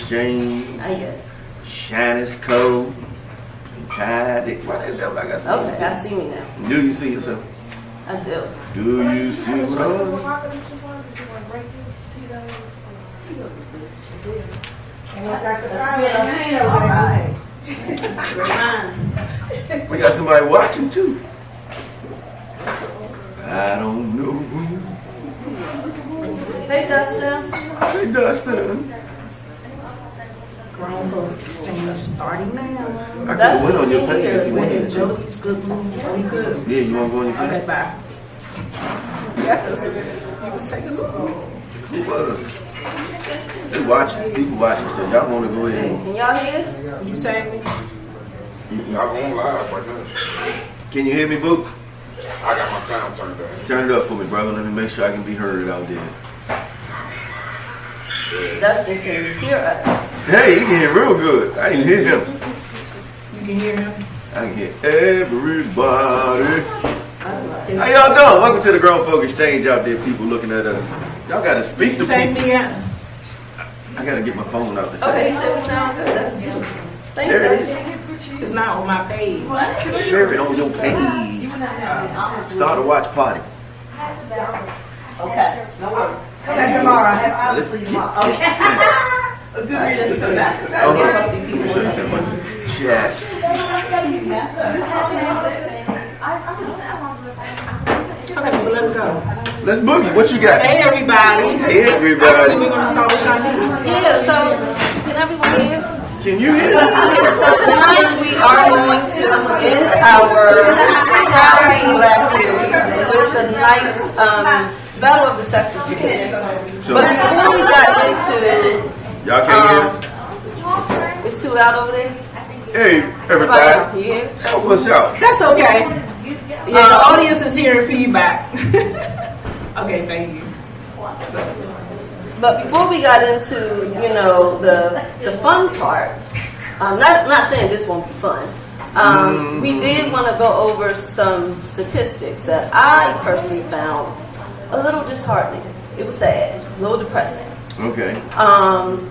Exchange, Yeah. Shannon's Code, Tide. Why the hell I got some? Okay, I see me now. Do you see yourself? I do. Do you see what I'm? We got somebody watching too. I don't know. Hey, Dustin. Hey, Dustin. Grown Folks Exchange starting now. I could have went on your page if you wanted to. Joey's good. Are you good? Yeah, you want to go on your page? Okay, bye. Yes. He was taking some. Who was? They watching. People watching. So y'all want to go ahead. Can y'all hear? Did you tag me? Y'all going live right now. Can you hear me, Boots? I got my sound turned down. Turn it up for me, brother. Let me make sure I can be heard out there. Dustin can hear us. Hey, he can hear real good. I didn't hear him. You can hear him? I can hear everybody. How y'all doing? Welcome to the Grown Folk Exchange out there, people looking at us. Y'all got to speak to Take people. me out. I got to get my phone out the Okay, he chat. said we sound good. That's beautiful. Thanks, There it Dustin. It's not on my page. Share it on your page. Start a watch party. Okay, no worries. Come back tomorrow. I have Let's obviously get tomorrow. Okay. A good reason to come back. Okay. Let me show you something on the chat. Okay, so let's go. Let's boogie. What you got? Hey, everybody. Hey, Actually, everybody. we're going to start with Shanice. Yeah, so can everyone hear? Can you hear? So tonight we are going to end our Housing Black series with a nice Battle of the Sexes again. So, But before we got into y'all can't hear us? it's too loud over there. Hey, everybody. Can you hear? What's up? That's okay. Yeah, the audience is hearing feedback. Okay, thank you. But before we got into, you know, the fun parts, not saying this won't be fun. We did want to go over some statistics that I personally found a little disheartening. It was sad, a little depressing. Okay.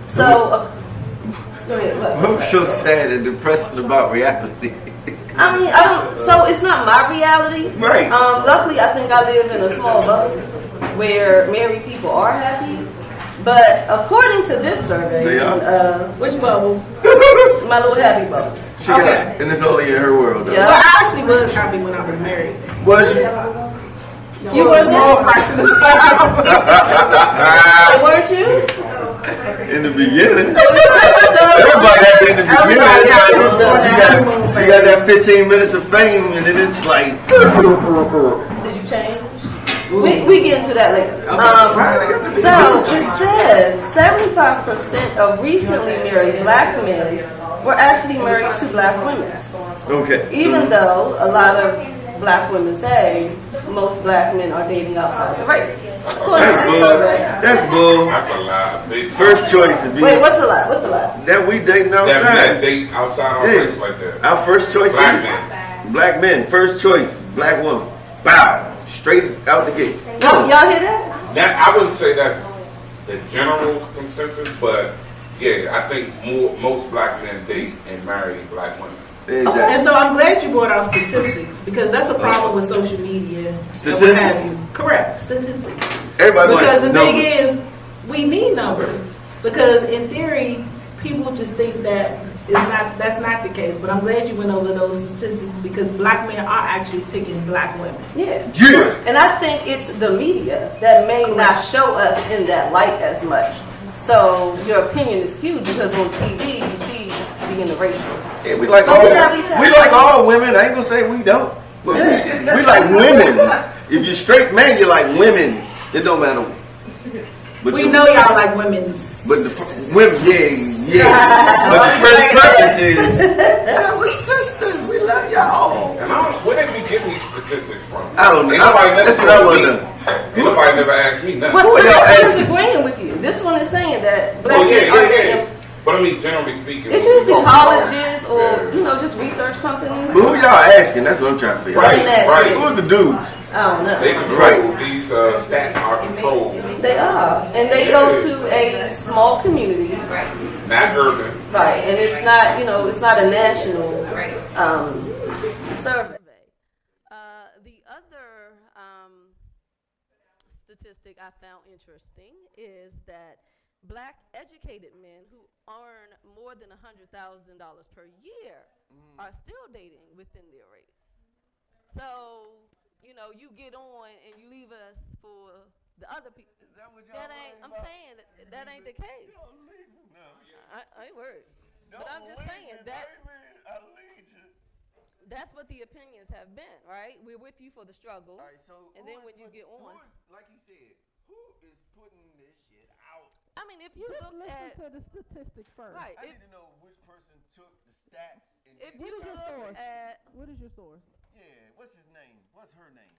So, go ahead. What? What's so sad and depressing about reality? I mean, so it's not my reality. Right. Luckily, I think I live in a small bubble where married people are happy. But according to this survey, They are? Which bubble? my little happy bubble. She got it, and it's only in her world, though. Yeah. Well, I actually was happy when I was married. Was you? You wasn't? Small fraction of the time. Weren't you? In the beginning. So, Everybody had in the beginning. Everybody got it. You got that 15 minutes of fame, and then it's like. did you change? We get into that later. So it says 75% of recently married black men were actually married to black women. Okay. Even though a lot of black women say most black men are dating outside the race. According to That's this bull. survey. That's bull. That's a lie. Big First choice is be Wait, what's a lie? What's a lie? that we dating That men outside. date outside our Yeah. race like that. Our first choice Black is men. black men. First choice, black woman. Bow. Straight out the gate. Y'all hear that? That I wouldn't say that's the general consensus, but yeah, I think most black men date and marry black women. Exactly. And so I'm glad you brought out statistics because that's a problem with social media. and what Statistics? have you. Correct, statistics. Everybody Because wants the thing numbers. is, we need numbers. Because in theory, people just think that that's not the case. But I'm glad you went over those statistics because black men are actually picking black women. Yeah. Yeah. And I think it's the media that may not show us in that light as much. So your opinion is skewed because on TV you see being the racial. Yeah, we like But all we love each other. we like all women. I ain't gonna say we don't. But we like women. If you're straight man, you like women. It don't matter. But We know y'all like women's. But the women, yeah. But the first preference is our sisters. We love y'all. And where they be getting these statistics from? I don't know. Ain't nobody never That's what I told want me. to know. Ain't nobody never asked me nothing. But Well, this y'all one is ask- agreeing with you. This one is saying that black Oh men yeah, are yeah, dating. yeah. But I mean, generally speaking, It's when we usually talk about- colleges or just research companies. But who y'all asking? That's what I'm trying to figure out. Right, right. Who's the dudes? I don't know. They control Right. these stats are controlled. They are, and they go to a small community Not urban. Right, and it's not, it's not a national survey. The other statistic I found interesting is that black educated men who earn more than $100,000 per year are still dating within their race. So, you get on and you leave us for the other people. Is that what y'all I'm about? saying that ain't the case. You don't leave him now. I ain't worried. But Don't I'm just leave saying him, that's baby. I lead you. that's what the opinions have been, right? We're with you for the struggle. All right, so And then when you get on- who is, like he said, who is putting this shit out? I mean, if you Just look listen at to the statistics first. right, I if, need to know which person took the stats and if did you the your look source? at, What is your source? Yeah, what's his name? What's her name?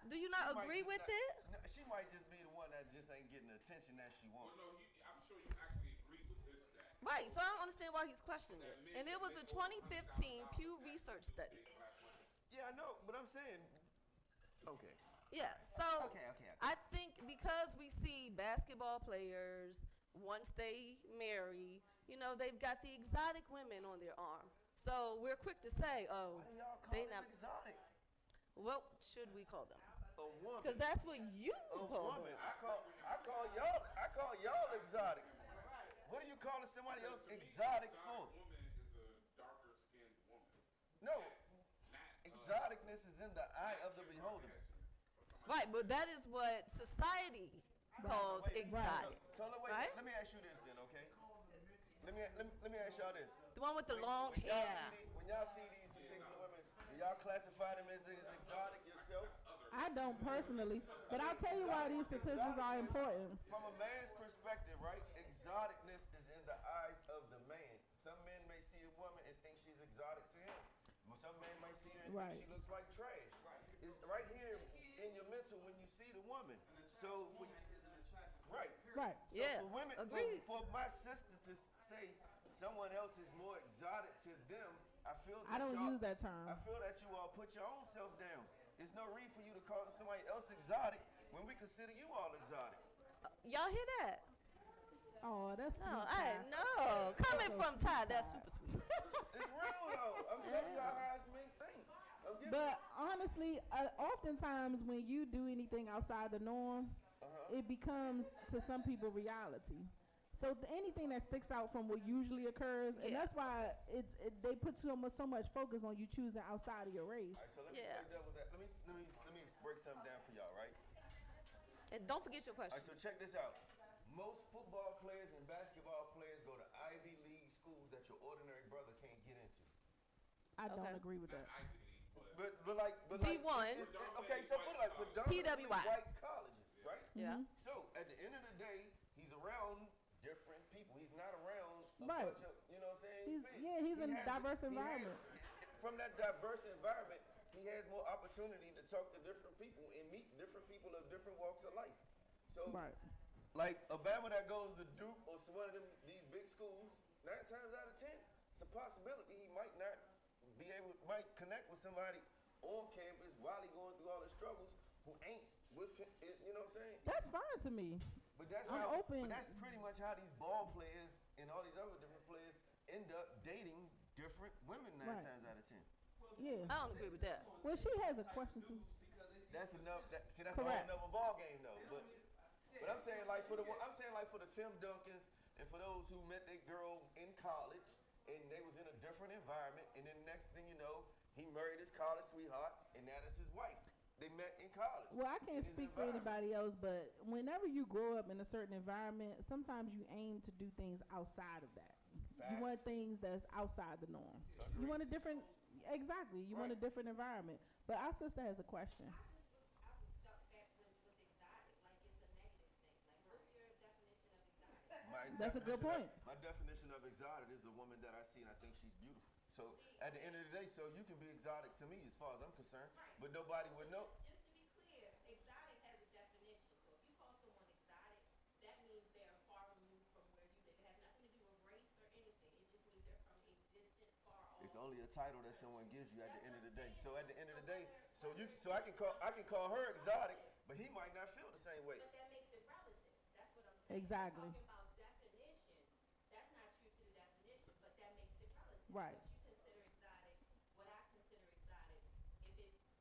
do you She not might agree just with not- it? No, she might just be the one that just ain't getting the attention that she wants. Well, no, I'm sure you actually agree with this stat. Right. So I don't understand why he's questioning it. And it was a 2015 Pew Research study. Yeah, I know, but I'm saying, okay. Yeah. So Okay. I think because we see basketball players once they marry, they've got the exotic women on their arm. So we're quick to say, oh, Why do y'all call they it not. exotic? What should we call them? A woman. Because that's what you A call woman. them. I call y'all exotic. What are you calling somebody else exotic for? Woman is a darker skinned woman. No. Exoticness is in the eye of the beholder. Right, but that is what society calls Wait, exotic. So wait, right? let me ask you this then, okay? Let me ask y'all this. The one with the long When hair. when y'all see these particular women, do y'all classify them as exotic yourself? I don't personally, but I'll tell you why these statistics are important. From a man's perspective, right? Exoticness is in the eyes of the man. Some men may see a woman and think she's exotic to him. Some men may see her and Right. think she looks like trash. It's right here in your mental when you see the woman. So, right. Right. So Yeah, for women, agreed. for my sister to say someone else is more exotic to them, I feel that I don't y'all- use that term. I feel that you all put your own self down. There's no reason for you to call somebody else exotic when we consider you all exotic. Y'all hear that? Oh, that's sweet. No, Ty. know. Coming from Ty, that's super sweet. It's real though. I'm telling y'all how it's made thing. But honestly, oftentimes when you do anything outside the norm, it becomes to some people reality. So anything that sticks out from what usually occurs, and Yeah. that's why they put so much focus on you choosing outside of your race. All right, so let me Yeah. play devil's advocate. Let me break something down for y'all, right? And don't forget your All right, question. so check this out. Most football players and basketball players go to Ivy League schools that your ordinary brother can't get into. I don't Okay. agree with that. But D1. Okay, so put it like predominantly PWIs. white colleges, right? Yeah. So at the end of the day, he's around different people. He's not around a Right. bunch of, you know what I'm saying? He's in a diverse environment. From that diverse environment, he has more opportunity to talk to different people and meet different people of different walks of life. So, Right. like a Bama that goes to Duke or one of these big schools, 9 times out of 10, it's a possibility he might not might connect with somebody on campus while he going through all the struggles who ain't with him, you know what I'm saying? That's fine to me. But that's I'm how. open. But that's pretty much how these ball players and all these other different players end up dating different women 9 Right. times out of 10. Yeah. I don't agree with that. Well, she has a question too. That's enough. See, that's Correct. a whole nother ball game though. But I'm saying like for the Tim Duncans and for those who met their girl in college and they was in a different environment, and then next thing you know, he married his college sweetheart, and that is his wife. They met in college. Well, I can't in his speak for environment. anybody else, but whenever you grow up in a certain environment, sometimes you aim to do things outside of that. Facts. You want things that's outside the norm. You want a different, exactly. You want a different environment. But our sister has a question. I was stuck back with exotic, like it's a negative thing. Like, what's your definition of exotic? That's a good point. My definition of exotic is a woman that I see and I think she's beautiful. So at the end of the day, so you can be exotic to me as far as I'm concerned, but nobody would know. Just to be clear, exotic has a definition. So if you call someone exotic, that means they are far removed from where you live. It has nothing to do with race or anything. It just means they're from a distant, far off. It's only a title that someone gives you at the end of the day. So at the end of the day, so I can call her exotic, but he might not feel the same way. But that makes it relative. That's what I'm saying. Exactly. We're talking about definitions. That's not you Right. What you consider exotic, what I consider exotic,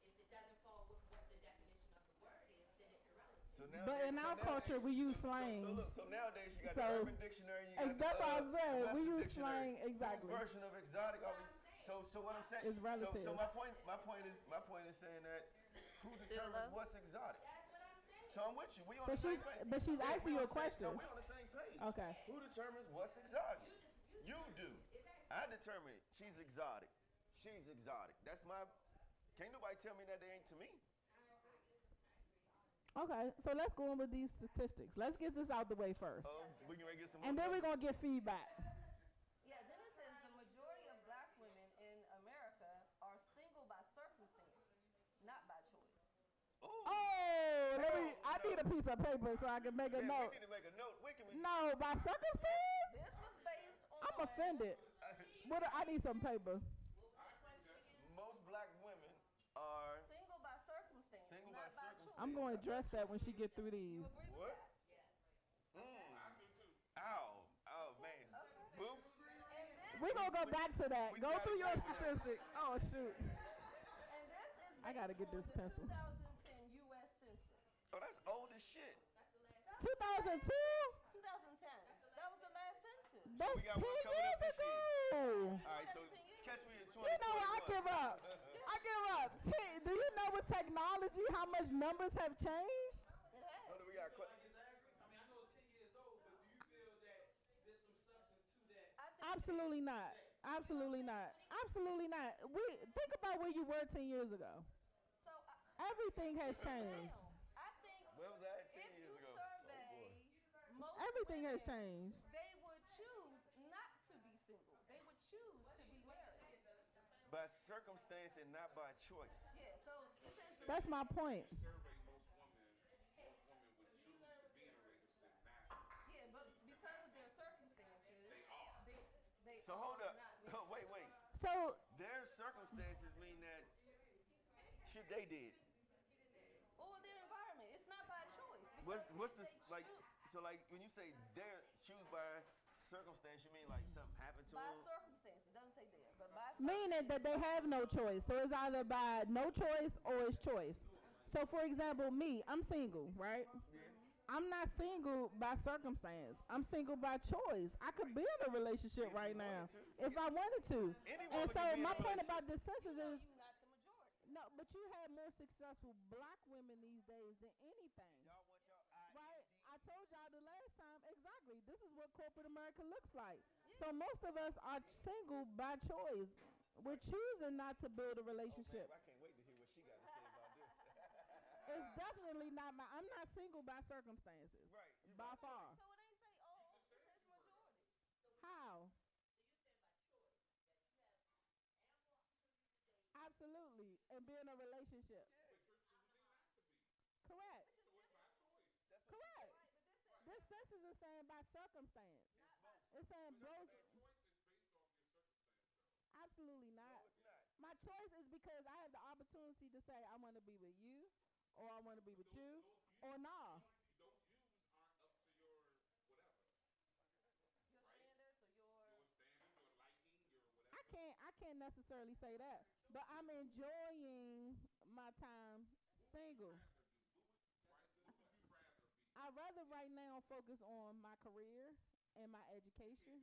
if it doesn't fall with what the definition of the word is, then it's irrelevant. So But in our culture, we use slang. So nowadays you got So- the Urban Dictionary. You got That's what I said. We Webster use dictionary. slang, exactly. Whose version of exotic are we? So what I'm saying. It's relative. So my point is saying that who Still determines though? what's exotic? That's what I'm saying. So I'm with you. We on So the same she's- page. but she's Yeah, asking we you on a the same- question. No, we on the same page. Okay. Who determines what's exotic? You do. I determine it. She's exotic. She's exotic. That's my. Can't nobody tell me that they ain't to me. Okay, so let's go on with these statistics. Let's get this out the way first. We can get some. And more then we're numbers. going to get feedback. Yeah, then it says the majority of black women in America are single by circumstance, not by choice. Ooh. Oh, I No. need a piece of paper so I can make a Man, note. we need to make a note. When can we? No, by circumstance? This was based on. I'm offended. I need some paper. Most black women are Single by circumstance, single not by by circumstance. choice. I'm going to address that when she get through these. You agree with What? that? Ow. Oh man. Boots. We're going to go back to that. We Go gotta through go your to that. statistic. Oh, shoot. And this is I gotta based get this on the pencil. 2010 U.S. Census. Oh, that's old as shit. 2002? 2010. That was the last census. That's we 10 got one coming years up this ago. All right, so catch me in 2021. You know what? I give up. I give up. Do you know with technology how much numbers have changed? It has. Oh, we got. Absolutely not. Absolutely not. Absolutely not. We think about where you were 10 years ago. So Everything has changed. I think Where was I at 10 if years you ago? survey most Everything has women, changed. they would choose not to be single. They would choose to be married. By circumstance and not by choice. Yeah, so essentially, That's my point. Survey most women would choose to be in a relationship now. yeah, but because of their circumstances, they So hold are up. not Wait. So, Their circumstances mean that shit they did. or their environment. It's not by choice. What's this They like? choose So like when you say their choose by circumstance, you mean like something happened to by them? circumstance. It doesn't say there, but by meaning that they have no choice. So it's either by no choice or it's choice. So for example, me, I'm single, right? I'm not single by circumstance. I'm single by choice. I could be in a relationship right now if I wanted to. Any And woman so can be in a my point relationship. about the census is you, not the majority. no, but you have more successful black women these days than anything. Y'all want y'all Right? I told y'all the last time exactly. This is what corporate America looks like. So most of us are single by choice. We're choosing not to build a relationship. I can't wait to hear what she got to say about this. It's definitely not my. I'm not single by circumstances. Right. You By by far. So it ain't say all. It says majority. How? Absolutely. And be in a relationship. Correct. Correct. This census is saying by circumstance. It's saying both. Absolutely not. it's not. My choice is because I have the opportunity to say I want to be with you, or I want to be with you, or nah. Those views aren't up to your whatever. Your standards or your. Your standards, your liking, your whatever. I can't necessarily say that, but I'm enjoying my time single. I'd rather right now focus on my career and my education.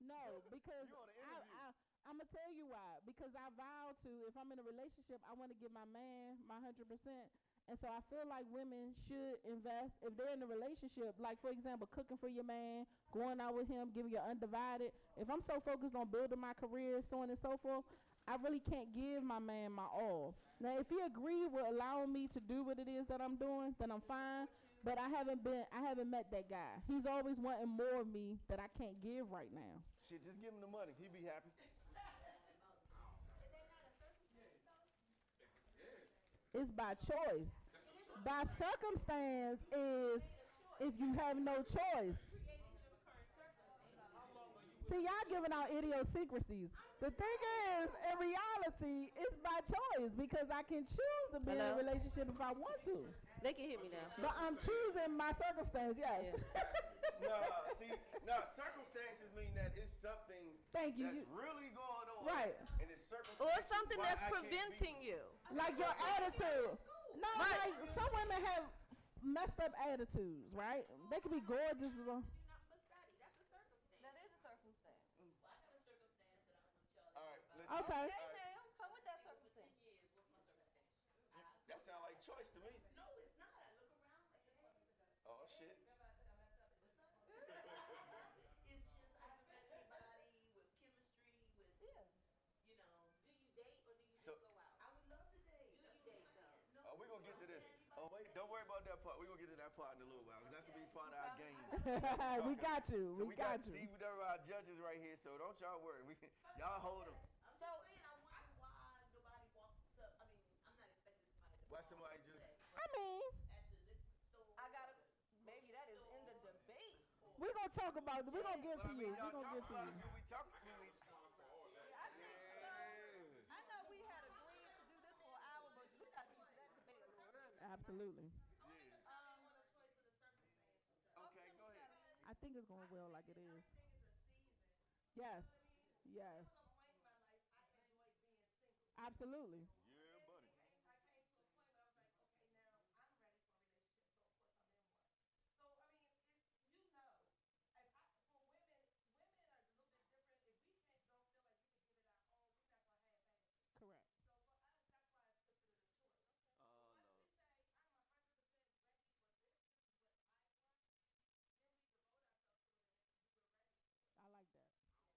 No, because You on an interview. I'm gonna tell you why. Because I vowed to, if I'm in a relationship, I want to give my man my 100%. And so I feel like women should invest if they're in a relationship. Like for example, cooking for your man, going out with him, giving you undivided. If I'm so focused on building my career, so on and so forth, I really can't give my man my all. Now, if he agreed with allowing me to do what it is that I'm doing, then I'm fine. But I haven't met that guy. He's always wanting more of me that I can't give right now. Shit, just give him the money. He'd be happy. It's by choice. By circumstance is if you have no choice. See, y'all giving out idiosyncrasies. The thing is, in reality, it's by choice because I can choose to be in a Hello? relationship if I want to. They can hear me now. But I'm choosing my circumstance, yes. Circumstances mean that it's something. That thank you. that's really going on. Right. And it's circumstances Or something why that's I can't preventing be- you. Like your attitude. No, Right. like some women have messed up attitudes, right? They could be gorgeous. That is a circumstance. All right, listen. Okay. Okay, now, come with that circumstance. That sound like choice to me. No, it's not. Look around. Oh shit. It's just I haven't met anybody with chemistry, with you know. Do you date or do you So- just go out? I would love to date. Do you date though? Oh, we're gonna get to this. Oh wait, don't worry about that part. We're gonna get to that part in a little while, because that's gonna be part of our game. We got you. So We got you. See, we got our judges right here, so don't y'all worry. Y'all hold them. So I wonder why nobody walks up. I mean, I'm not expecting somebody to Why somebody just? I mean, at the liquor store. I gotta, maybe that is in the debate. we're gonna talk about it. We're gonna get But to I mean, you. y'all We're gonna talk get to about you. us when we talk. When we, I know we had agreed to do this for an hour, but we got to get to that debate a little early. Absolutely. okay, go ahead. I think it's going well like it is. Yes. Yes. Absolutely. Yeah, buddy.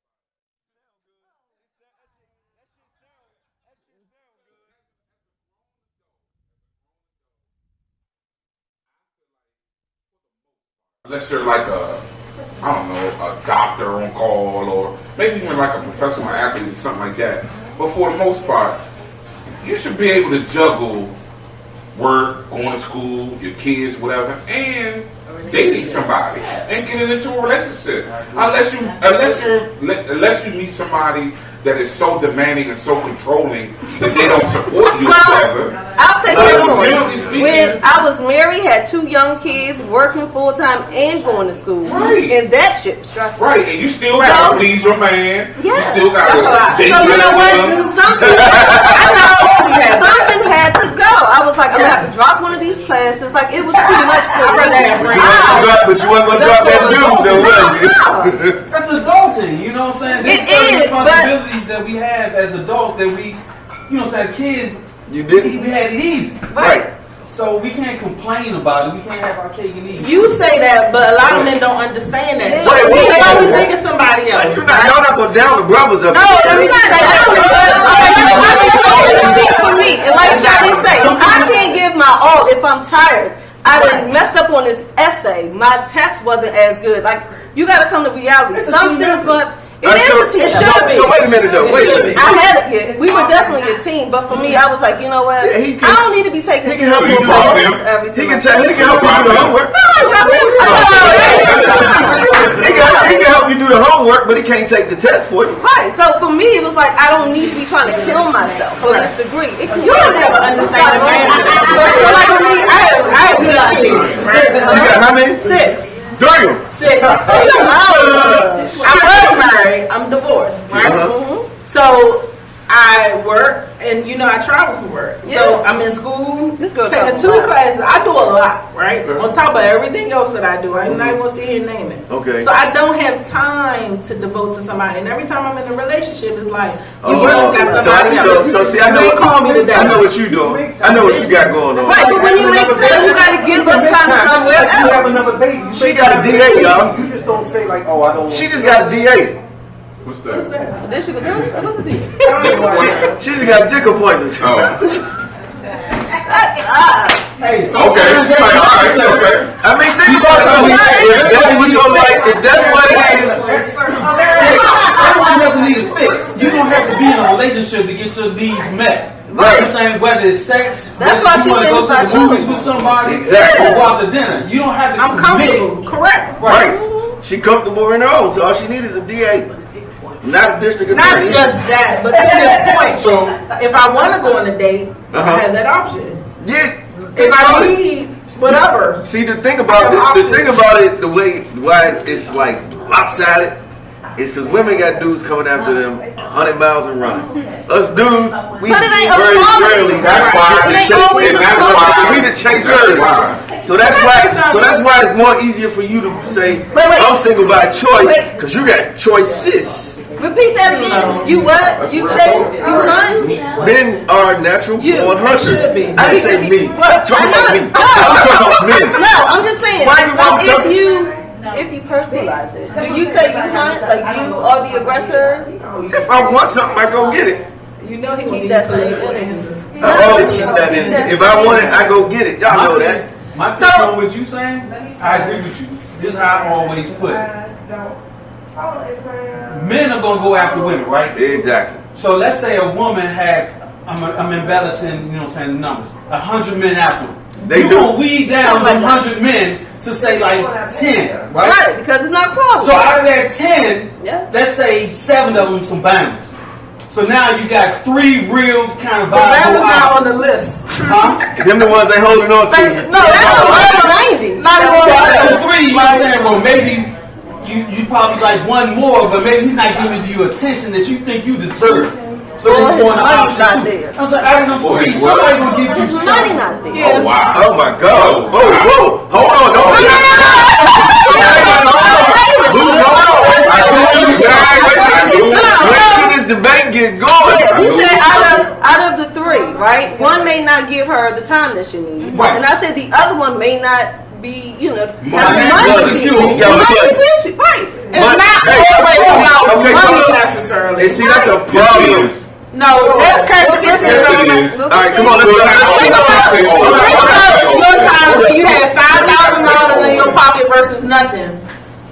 Correct. I like that. Sound good. That shit sound good. Unless you're like a, I don't know, a doctor on call, or maybe even like a professional athlete or something like that. But for the most part, you should be able to juggle work, going to school, your kids, whatever, and dating somebody and getting into a relationship. Unless you meet somebody that is so demanding and so controlling that they don't support you or whatever. I'll take that Generally on. speaking- When I was married, had 2 young kids, working full time and going to school, Right. and that shit was stressful. Right, and you still gotta please your man. You Yeah. still gotta date So you know what? him. Something had to go. I was like, I'm gonna have to drop one of these classes. Like it was too much for me. But you weren't gonna drop that dude, though, was you? That's adulting, you know what I'm saying? There's It certain is, responsibilities that we have as adults that we, you know, as kids, You we didn't. had it easy. Right. So we can't complain about it. We can't have our cake and eat it. You say that, but a lot of men don't understand that. So Wait, they always wait. thinking somebody else. Y'all not gonna down the brothers up. No, let me just say that. For me, and like Johnny say, I can't give my all if I'm tired. I done messed up on this essay. My test wasn't as good. Like you got to come to reality. It's a Something's team going. It Alright, is a team. so wait a minute though. Wait a minute. I had it. Yeah, we were definitely a team, but for me, I was like, you know what? Yeah, he can- I don't need to be taking. He can help you do classes it. every He can single he can help you do the homework. He can help you do the homework, but he can't take the test for you. Right. So for me, it was like I don't need to be trying to kill myself for this degree. It can You don't have an understanding, man. So like for me, I have good ideas. You got how many? 6. Damn. 6. I was married. I'm divorced, right? Uh-huh. So I work, and you know I travel for work. So Yeah. I'm in school, This girl taking travels 2 a lot. classes. I do a lot, right? On top of everything else that I do, I'm not gonna sit here and name it. Okay. So I don't have time to devote to somebody, and every time I'm in a relationship, it's like you Oh, just got somebody else. so see, I know You ain't call me today. I know what you doing. I know what you got going on. Right, but when you make time, you gotta give up time somewhere You have else. another baby. You She make got a time. DA, y'all. You just don't say like, oh, I don't. She just got a DA. What's that? Then she could tell me, what's the deal? She just got dick appointments. Oh. Hey, Okay. sometimes Like, all right. Okay. I mean, think about it. If that's what your life, if that's what it is, everyone doesn't need a fix. You don't have to be in a relationship to get your needs met. You know what I'm saying? Whether it's sex, That's whether why you she want to said go it's to our the movies choice. with somebody, Exactly. or go out to dinner. You don't have to I'm comfortable. Correct. right? She comfortable in her own, so all she needs is a DA, not a district Not attorney. just that, but to this point. So If I want to go on a date, I have that option. Yeah. If I need whatever, See, the thing about it, the way why it's like lopsided It's because women got dudes coming after them 100 miles and running. Us dudes, we But it ain't very always- rarely. That's why It they ain't chase always it. a That's problem. why We the chasers. So that's why it's more easier for you to say Wait. I'm single by choice Wait. because you got choices. Repeat that again. You what? You chase? You run? Men are natural You. born hunters. Should be. I didn't say me. Well, I'm talking about me. no. I'm talking about men. No, I'm just saying. Why you want so to- if you personalize it, do you say you hunt like you are the aggressor? If I want something, I go get it. You know he keep that same energy. I always keep that in. If I want it, I go get it. Y'all know that. My take on what you saying, I agree with you. This is how I always put it. Men are gonna go after women, right? Exactly. So let's say a woman has, I'm embellishing, you know what I'm saying, the numbers, 100 men after them. They You do. gonna weed down Something them like 100 men to say like 10, right? Right, because it's not quality. So out of that 10, Yeah. let's say 7 of them some bangers. So now you got 3 real kind of But that viable was not on options. the list. Huh? Them the ones they holding on to. No, that's 90. Not even So on out the of 3, you know what I'm saying, well maybe you probably like one more, but maybe he's not giving you attention that you think you deserve. So Well, then you want to his money's not option 2. there. I was like, out of them 3, his what? somebody gonna give you His money something. not there. Oh wow. Oh my God. Whoa. Hold on. Don't When this debate get going? He said out of the 3, right? One may not give her the time that she needs, Right. and I said the other one may not be, have the Money money. issue. Yo, look. Money's issue, right? It's not Hey, always about okay, money so- necessarily. And see, that's a problem. No, that's characteristics. Yes, it is. All right, come on, let's go. Think about your times when you had $5,000 in your pocket versus nothing.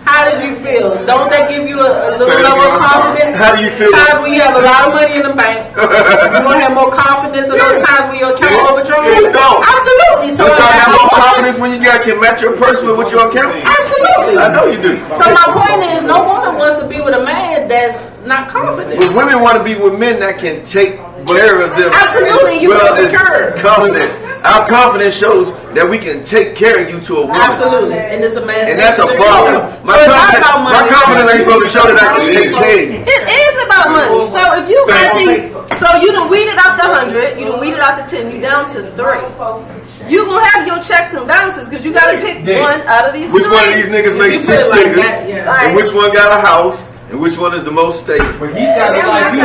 How did you feel? Don't that give you a little Say it level of again. confidence? How do you feel? Times when you have a lot of money in the bank, you gonna have more confidence in those times when your account overdrawn. You don't. Absolutely. So Don't y'all have more my confidence when you can match your purse with your account? Absolutely. I know you do. So my point is, no woman wants to be with a man that's not confident. But women want to be with men that can take care of them. Absolutely, you Well, feel it's secure. confident. Our confidence shows that we can take care of you to a woman. Absolutely, and it's a man. And that's a problem. So it's not about money. My confidence ain't supposed to show that I can take care of you. It is about money. So if you got these, so you done weeded out the 100, you done weeded out the 10, you down to 3. You gonna have your checks and balances because you gotta pick Yeah. one out of these. Which 3. one of these niggas make you put 6 it like figures? that, yeah. And which one got a house? And which one is the most stable? But he's got to like you. I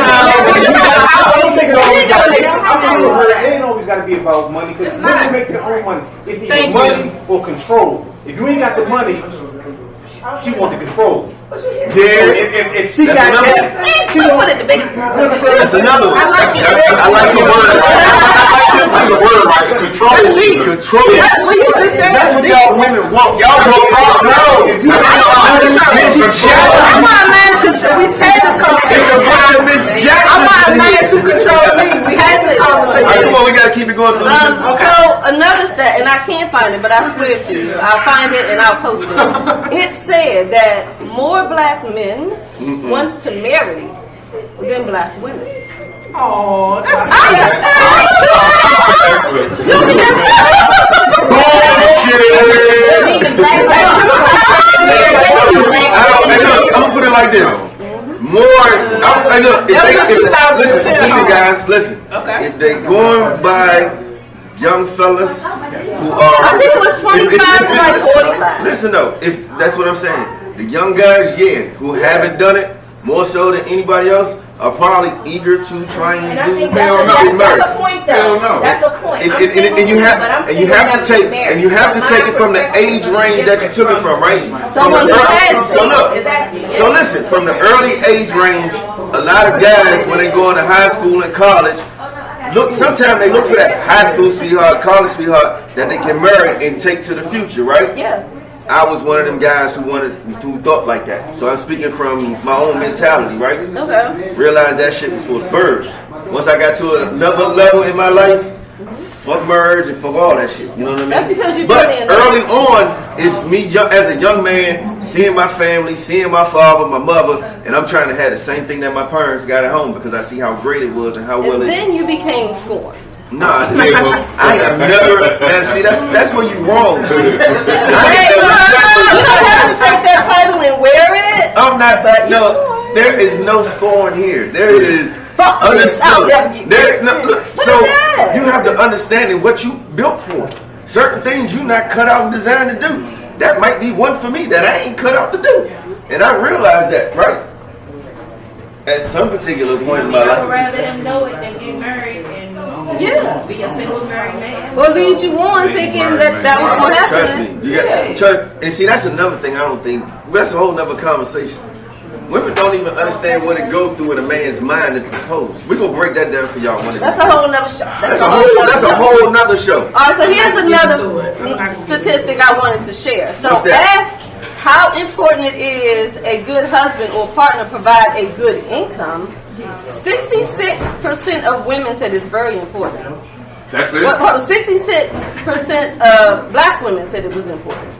don't think it always It got to be. ain't I'm gotta be with her. It ain't always got to be about money because It's women not. make their own money. It's either Thank money or control. If you ain't got the money, she want the control. Yeah. If she That's got another that, Ain't so put it to big. That's another one. I like the word. That's the word, right? Control. Control. That's what you just said. That's what y'all women want. Y'all want control. Miss I'm Jackson. not a man to control. We had this It's conversation. about Miss Jackson. I'm not a man to control me. We had this All right, conversation. come on, we gotta keep it going. So another stat, and I can't find it, but I swear to you, I'll find it and I'll post it. It said that more black men wants to marry than black women. Oh, that's I'm gonna put it like this. Listen, guys, listen. Okay. If they going by young fellas who are, I think it was 25 to like 45. Listen though, if that's what I'm saying, the young guys, yeah, who haven't done it more so than anybody else, are probably eager to try and And I do think get that's married. the point, Hell though. no. That's the point. And, I'm and, single and you too, have but I'm and you single have to enough take get married. and you have to My take it from the perspective age is range that you took it from, right? Someone From the who has early- so look, Exactly. so listen, from the early age range, a lot of guys when they go into high school and college, look, sometimes they look for that high school sweetheart, college sweetheart that they can marry and take to the future, right? Yeah. I was one of them guys who thought like that. So I'm speaking from my own mentality, right? Okay. Realized that shit was for birds. Once I got to another level in my life, fuck marriage and fuck all that shit. You know what I mean? That's because you've But been in early on, it's me as a young man, seeing my family, seeing my father, my mother, and I'm trying to have the same thing that my parents got at home because I see how great it was and how well And it. then you became scorned. Nah, Neighbor. I have never. Man, see, that's where you wrong. Hey, look, you don't have to take that title and wear it. I'm not. No, there is no scorn here. There is understood. So you have to understand what you built for. Certain things you not cut out and designed to do. That might be one for me that I ain't cut out to do, and I realize that, right? At some particular point in my I would life. rather him know it than get married and be a single married man. Or lead you on thinking that was going to happen. Trust me, you got trust. And see, that's another thing. I don't think that's a whole nother conversation. Women don't even understand what it goes through in a man's mind to propose. We're gonna break that down for y'all one day. That's a whole nother show. That's a whole nother show. All right, so here's another statistic I wanted to share. So What's that? ask how important it is a good husband or partner provide a good income. 66% of women said it's very important. That's it? Well, hold on, 66% of black women said it was important,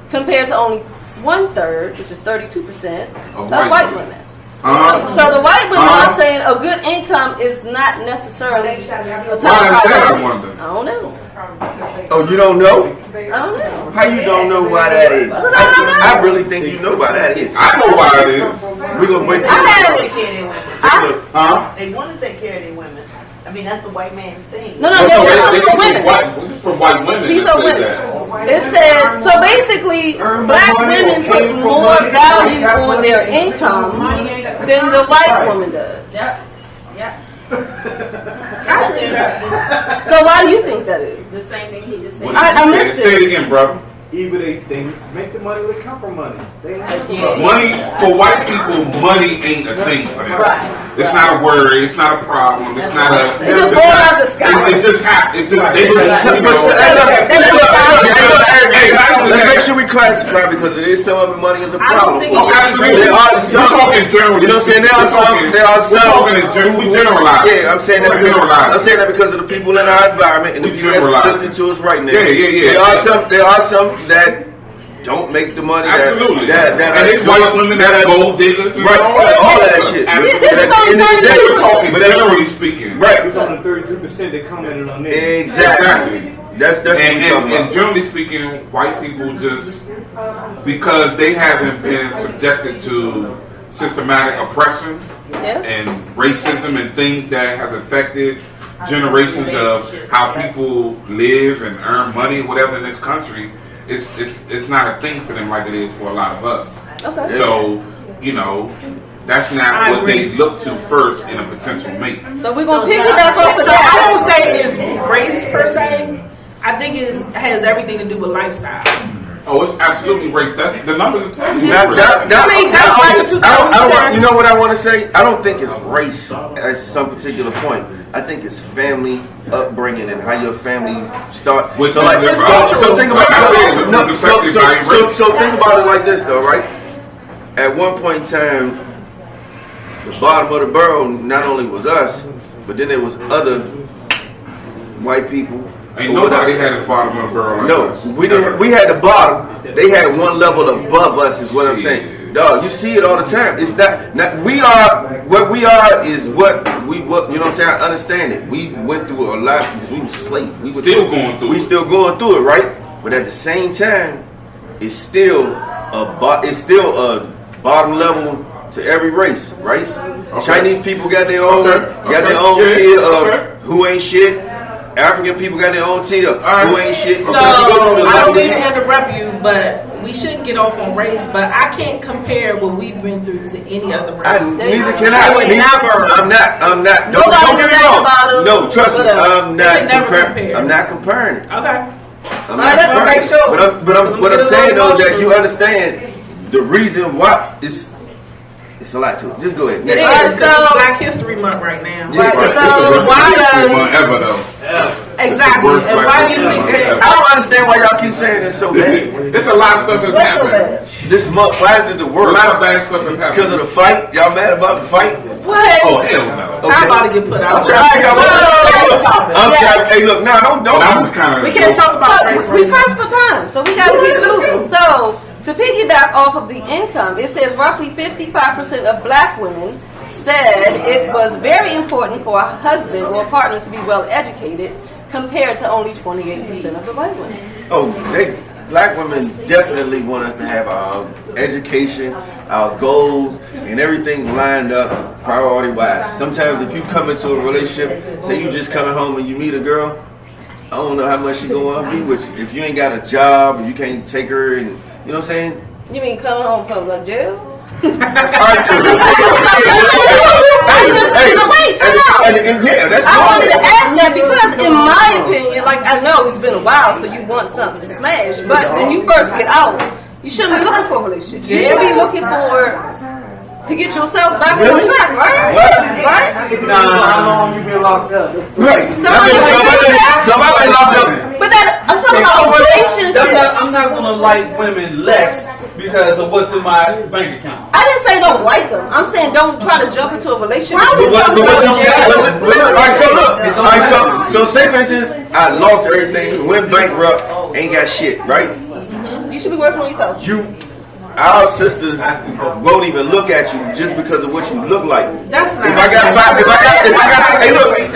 compared to only 1/3, which is 32%, of white women. So the white women are saying a good income is not necessarily a top priority. I don't know. Oh, you don't know? I don't know. How you don't know why that is? I really think you know why that is. I know why it is. We're gonna wait till They want to take care of their women. I mean, that's a white man thing. No, this is for women. This is from white women. These that are say women. that. It says, so basically, black women put more value on their income than the white woman does. So why do you think that is? The same thing he just said. I missed Say it. it again, bro. Either they make the money or they come from money. They Money, for white people, money ain't a thing for them. It's not a worry. It's not a problem. It's not a. It just fall out the sky. It just happens. It just. They just. let's make sure we classify because it is some of the money is a problem. Oh, absolutely. There are some. We're talking general. You know what I'm saying? There are some. We're talking in general. We generalize. Yeah, I'm saying that. I'm saying that because of the people in our environment and the people that's listening to us right now. Yeah. There are some that don't make the money. Absolutely. That and it's white women that are gold diggers. Right. All of that shit. We're talking generally speaking. Right. It's only 32% that commented on this. Exactly. That's what we're talking about. And generally speaking, white people just because they haven't been subjected to systematic oppression and racism and things that have affected generations of how people live and earn money, whatever in this country, it's not a thing for them like it is for a lot of us. Okay. So, you know, that's not what they look to first in a potential mate. So we're gonna piggyback off of So that. I don't say it's race per se. I think it has everything to do with lifestyle. Oh, it's absolutely race. That's the numbers are telling you. You know what I want to say? I don't think it's race at some particular point. I think it's family upbringing and how your family start. So think about think about it like this, though, right? At one point in time, the bottom of the barrel not only was us, but then there was other white people. Ain't nobody had the bottom of the barrel like us. We didn't. We had the bottom. They had one level above us. Is what I'm saying. Dog, you see it all the time. It's not. We are what we are is what you know what I'm saying. I understand it. We went through a lot because we were slaves. We were still going through. We still going through it, right? But at the same time, it's still a bottom level to every race, right? Okay. Chinese people got their own tier of who ain't shit. African people got their own tier who ain't shit. So I don't mean to interrupt you, but we shouldn't get off on race. But I can't compare what we've been through to any other race. Neither can I. I'm not. Don't get me wrong. No, trust me. I'm not comparing it. Okay. I'm not comparing it. But what I'm saying though is that you understand the reason why it's a lot to it. Just go ahead. It is Black History Month right now. Right. So why does ever though? Exactly. And why do you think? I don't understand why y'all keep saying it's so bad. There's a lot of stuff that's happening. This month, why is it the worst? A lot of bad stuff that's happening. Because of the fight? Y'all mad about the fight? What? Oh hell no. Okay. I'm about to get put out. I'm trying to figure out I'm trying. Hey, look, don't. We can't talk about race. We pressed for time, so we got to keep moving. So to piggyback off of the income, it says roughly 55% of black women said it was very important for a husband or a partner to be well educated compared to only 28% of the white women. Oh, black women definitely want us to have our education, our goals, and everything lined up priority-wise. Sometimes if you come into a relationship, say you just coming home and you meet a girl, I don't know how much she gonna be with you. If you ain't got a job, you can't take her, and you know what I'm saying? You mean coming home from the jail? Yeah, that's I wanted to ask that because, in my opinion, like I know it's been a while, so you want something to smash. But when you first get out, you shouldn't be looking for a relationship. You should be looking for to get yourself back on track, right? Right? How long you been locked up? Right. Somebody locked up. But that I'm talking about a relationship. I'm not gonna like women less because of what's in my bank account. I didn't say don't like them. I'm saying don't try to jump into a relationship. So say for instance, I lost everything, went bankrupt, ain't got shit, right? You should be working on yourself. Our sisters won't even look at you just because of what you look like. That's not. Hey, look. Like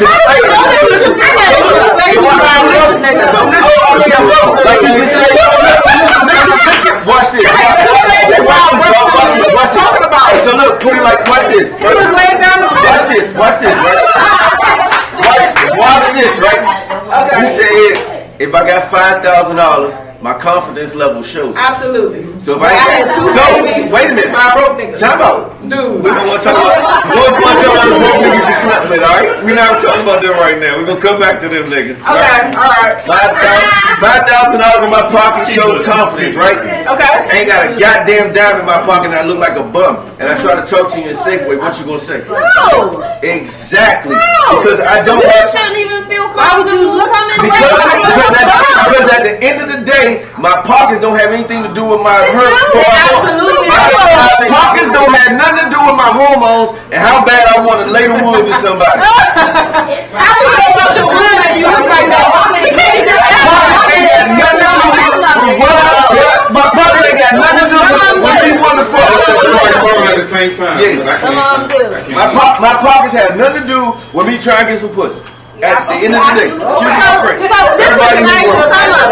you just said, watch this. So look, put it like, watch this. Watch this, right? You said, if I got $5,000, my confidence level shows. Absolutely. So if I wait a minute. Time out. Dude. We're gonna talk about the broke niggas you slept with, alright? We're not talking about them right now. We're gonna come back to them niggas. Okay, alright. $5,000 in my pocket shows confidence, right? Okay. I ain't got a goddamn dime in my pocket and I look like a bum. And I try to talk to you in a safe way, what you gonna say? No. Exactly. No. Because I don't You shouldn't even feel comfortable coming because at the end of the day, my pockets don't have anything to do with my Absolutely. My pockets don't have nothing to do with my hormones and how bad I want to lay the wood with somebody. I don't know about your wood and you look like that. My pocket ain't got nothing to do with what you want to fuck. At the same time. Yeah. My pockets have nothing to do with me trying to get some pussy. At the end of the day, excuse me, my friend. So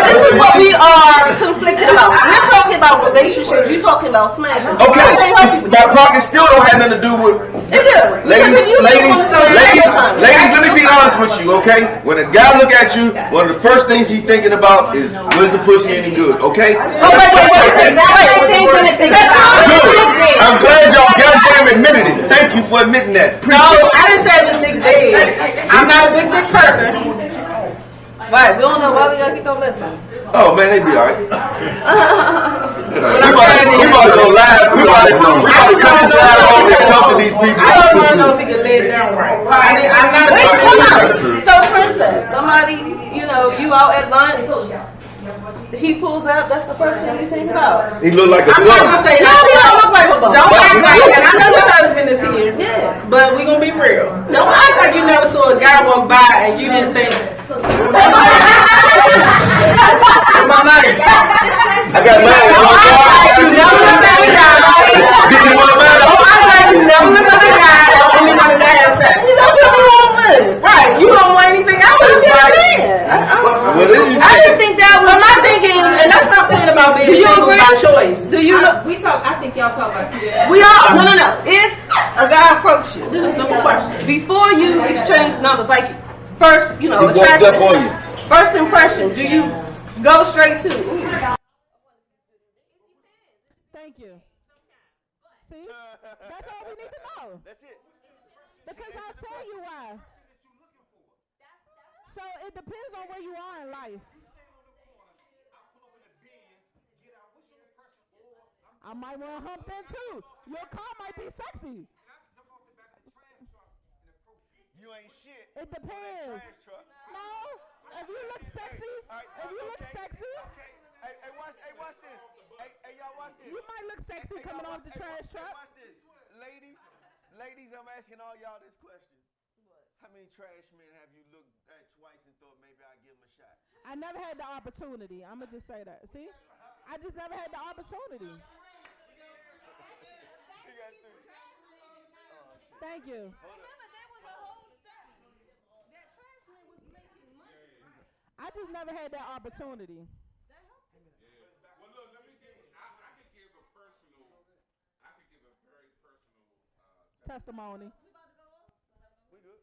this is what we are conflicted about. We're talking about relationships. You're talking about smashing. Okay, my pockets still don't have nothing to do with. It does. Ladies, let me be honest with you, okay? When a guy look at you, one of the first things he's thinking about is, was the pussy any good, okay? Oh, wait. Good. I'm glad y'all goddamn admitted it. Thank you for admitting that. No, I didn't say it was Nick Dead. I'm not a big dick person. Right, we don't know why we gotta keep on listening. Oh man, they be alright. We about to go live. We about to come this live over and talk to these people. I don't want to know if he can lay it down right. I'm not. Wait, come on. So, princess, somebody, you out at lunch. He pulls out. That's the first thing you think about. He look like a bum. I'm not gonna say that. He don't look like a bum. Don't act like it. I know your husband is here. Yeah. But we gonna be real. Don't act like you never saw a guy walk by and you didn't think. I got mine. You never looked at a guy. Did you want mine? Don't act like you never looked at a guy and you wanted to have sex. Right. You don't want anything else. What did you say? I didn't think that was. My thinking is, and that's not point about being single by choice. Do you look? I think y'all talk about two different. We all no. If a guy approached you, This is a simple question. before you exchange numbers, like first, He walked attraction, up on you. first impression, do you go straight to? Thank you. See? That's all we need to know. That's it. Because I'll tell you why. So it depends on where you are in life. I might want to hump that too. Your car might be sexy. You ain't shit. It depends. No, if you look sexy, Okay. Hey, watch this. Hey, y'all watch this. you might look sexy coming off the trash truck. Watch this. Ladies, I'm asking all y'all this question. How many trash men have you looked at twice and thought maybe I'd give them a shot? I never had the opportunity. I'm going to just say that. See? I just never had the opportunity. You got three. Oh, shit. Thank you. Remember, there was a whole study that trash men was making money. I just never had that opportunity. Well, look, let me give. I could give a personal. I could give a very personal Testimony. We good.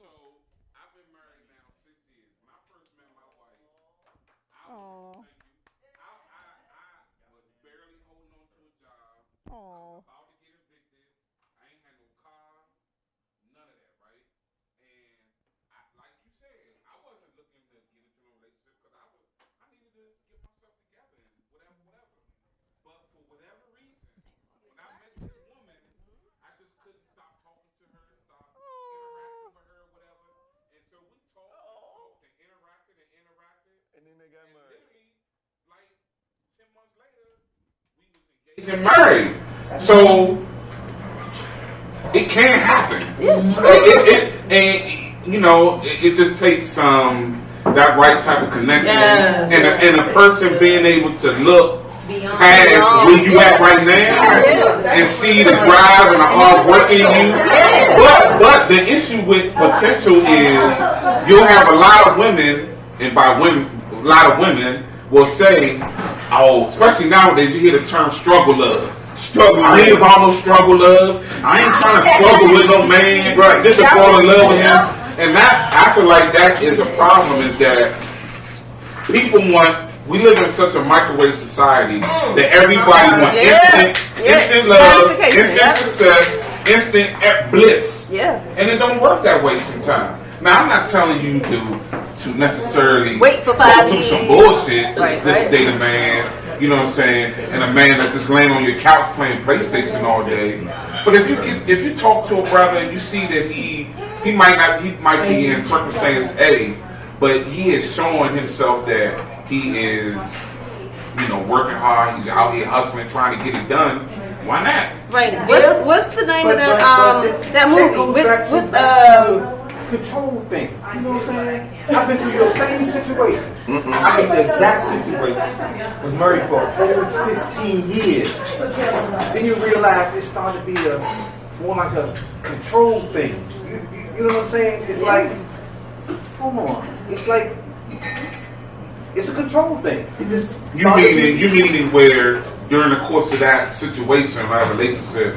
So I've been married now 6 years. When I first met my wife, Aw. I was barely holding on to a job. Aw. About to get evicted. I ain't had no car, none of that, right? And like you said, I wasn't looking to get into a relationship because I needed to get myself together and whatever. But for whatever reason, when I met this woman, I just couldn't stop talking to her, stop interacting with her, whatever. And so we talked and interacted. And then they got And married. literally, like 10 months later, we was engaged and married. So it can happen. And you know, it just takes that right type of connection and a person being able to look past where you at right now and see the drive and the hard work in you. But the issue with potential is you'll have a lot of women, and by women, a lot of women will say, oh, especially nowadays, you hear the term struggle love. I ain't about no struggle love. I ain't trying to struggle with no man just to fall in love with him. And that, I feel like that is a problem, is that people we live in such a microwave society that everybody wants instant love, instant success, instant bliss. Yeah. And it don't work that way sometimes. Now, I'm not telling you to necessarily wait for 5 go through years. some bullshit Right, just date a man, you know what I'm saying, and a man that just laying on your couch playing PlayStation all day. But if you talk to a brother and you see that he might be in circumstance A, but he is showing himself that he is, you know, working hard, he's out here hustling, trying to get it done, why not? Right. What's the name of that movie? With control thing. You know what I'm saying? I've been through your same situation. I'm in the exact situation. Was married for over 15 years. Then you realize it started to be more like a control thing. You know what I'm saying? It's like, hold on. It's like, it's a control thing. It just you meaning where during the course of that situation or that relationship,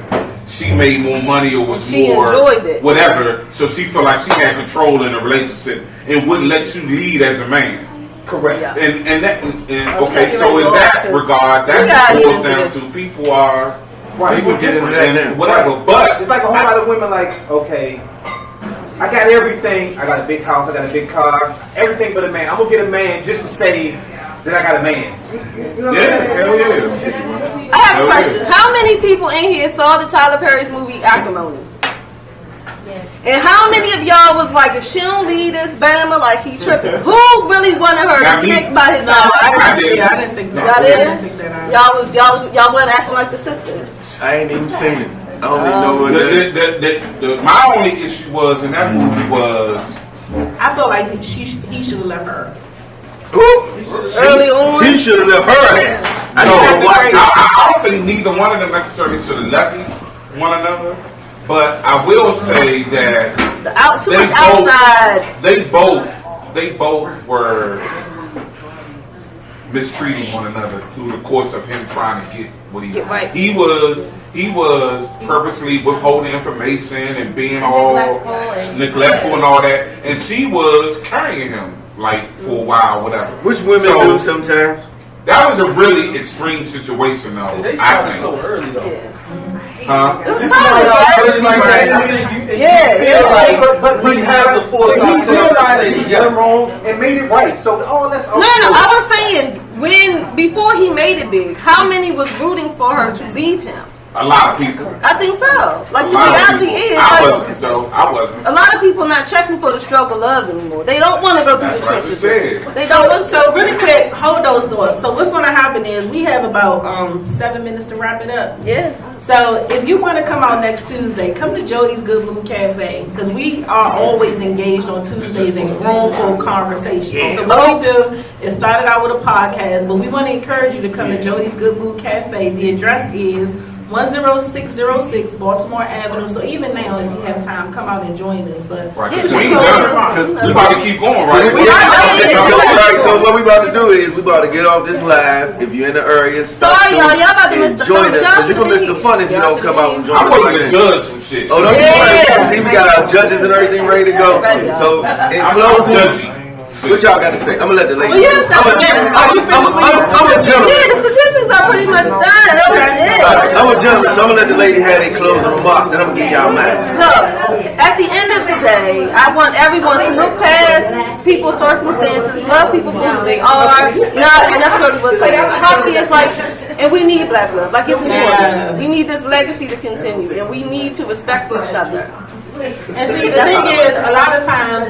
she made more money or was she more enjoyed it. whatever, so she felt like she had control in the relationship and wouldn't let you lead as a man. Correct. Yeah. Okay, so in that regard, that boils down to people are people get into that and whatever. Right. But it's like a whole lot of women like, okay, I got everything. I got a big house. I got a big car. Everything but a man. I'm gonna get a man just to say that I got a man. You know what I'm saying? I have a question. How many people in here saw the Tyler Perry's movie Acrimony? And how many of y'all was like, if she don't leave this Bama, like he tripping? Who really wanted her to stick by his side? I didn't think that. Y'all did? Y'all wasn't acting like the sisters. I ain't even seen it. I don't even know what it is. My only issue was in that movie was I felt like he should have left her. Early on, he should have left her ass. I don't think neither one of them necessarily should have left one another. But I will say that too much outside. They both were mistreating one another through the course of him trying to get what he right. He was purposely withholding information and being all neglectful and all that, and she was carrying him like for a while, whatever. Which women do sometimes. That was a really extreme situation, though. They started so early, though. Yeah. Huh? It was But we have the foresight to realize he did wrong and made it right. So that's No, I was saying before he made it big, how many was rooting for her to leave him? A lot of people. I think so. Like the reality is, I wasn't. A lot of people not checking for the struggle love anymore. They don't want to go through the trenches. They don't want. So really quick, hold those thoughts. So what's going to happen is we have about 7 minutes to wrap it up. Yeah. So if you want to come out next Tuesday, come to Jody's Good Mood Cafe because we are always engaged on Tuesdays in grown-full conversation. Yeah. So what we do is started out with a podcast, but we want to encourage you to come to Jody's Good Mood Cafe. The address is 10606 Baltimore Avenue. So even now, if you have time, come out and join us. But Right, because we ain't done. Because we about to keep going, right? Right, so what we about to do is we about to get off this live. If you're in the area, Sorry, y'all about to miss the join fun. us. Because you're going to miss the fun if you don't come out and join us. I want to judge some shit. Oh, don't you worry. See, we got our judges and everything ready to go. So, in closing, judging. what y'all got to say? I'm going to let the lady. Well, you I'm a gentleman. Yeah, the statistics are pretty much done. That was it. I'm a gentleman, so I'm going to let the lady have their closing remarks. Then I'm going to give y'all mine. Look, at the end of the day, I want everyone to look past people's circumstances, love people for who they are, not necessarily what's like hockey is like, and we need black love. Like it's important. We need this legacy to continue, and we need to respect each other. And see, the thing is, a lot of times,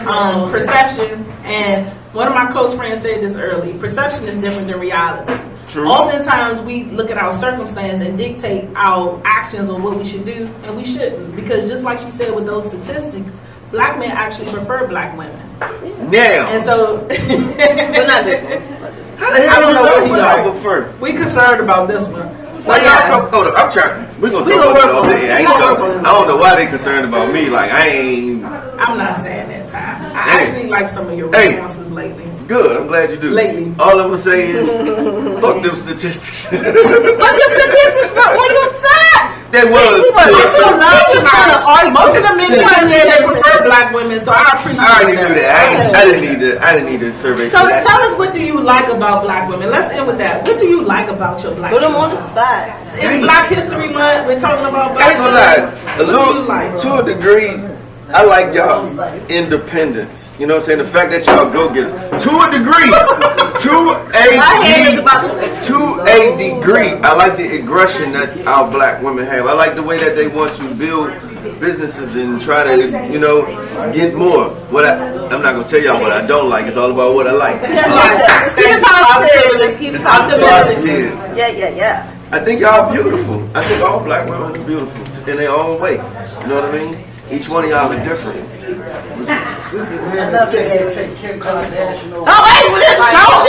perception, and one of my close friends said this early, perception is different than reality. True. Oftentimes, we look at our circumstance and dictate our actions on what we should do, and we shouldn't. Because just like she said with those statistics, black men actually prefer black women. Now. And so, But not this one. How the hell I don't know what he I like. prefer? We concerned about this one. Why y'all so? Hold up, I'm trying. We're gonna talk about that all day. I don't know why they concerned about me. Like I ain't. I'm not saying that, Ty. I actually like some of your responses lately. Good. I'm glad you do. Lately. All I'm gonna say is, fuck them statistics. But the statistics, what do you say? That was. Most of the men say they prefer black women, so I appreciate that. I already knew that. I didn't need a survey. So tell us, what do you like about black women? Let's end with that. What do you like about your black Put them women? on the side. It's Black History Month. We're talking about I black ain't gonna women. lie. To a degree, I like y'all independence. You know what I'm saying? The fact that y'all go get it. To a degree. To a degree. I like the aggression that our black women have. I like the way that they want to build businesses and try to, get more. I'm not going to tell y'all what I don't like. It's all about what I like. Let's keep it positive. Let's keep it Positive. Yeah. I think y'all beautiful. I think all black women are beautiful in their own way. You know what I mean? Each one of y'all is different. Oh, wait, well,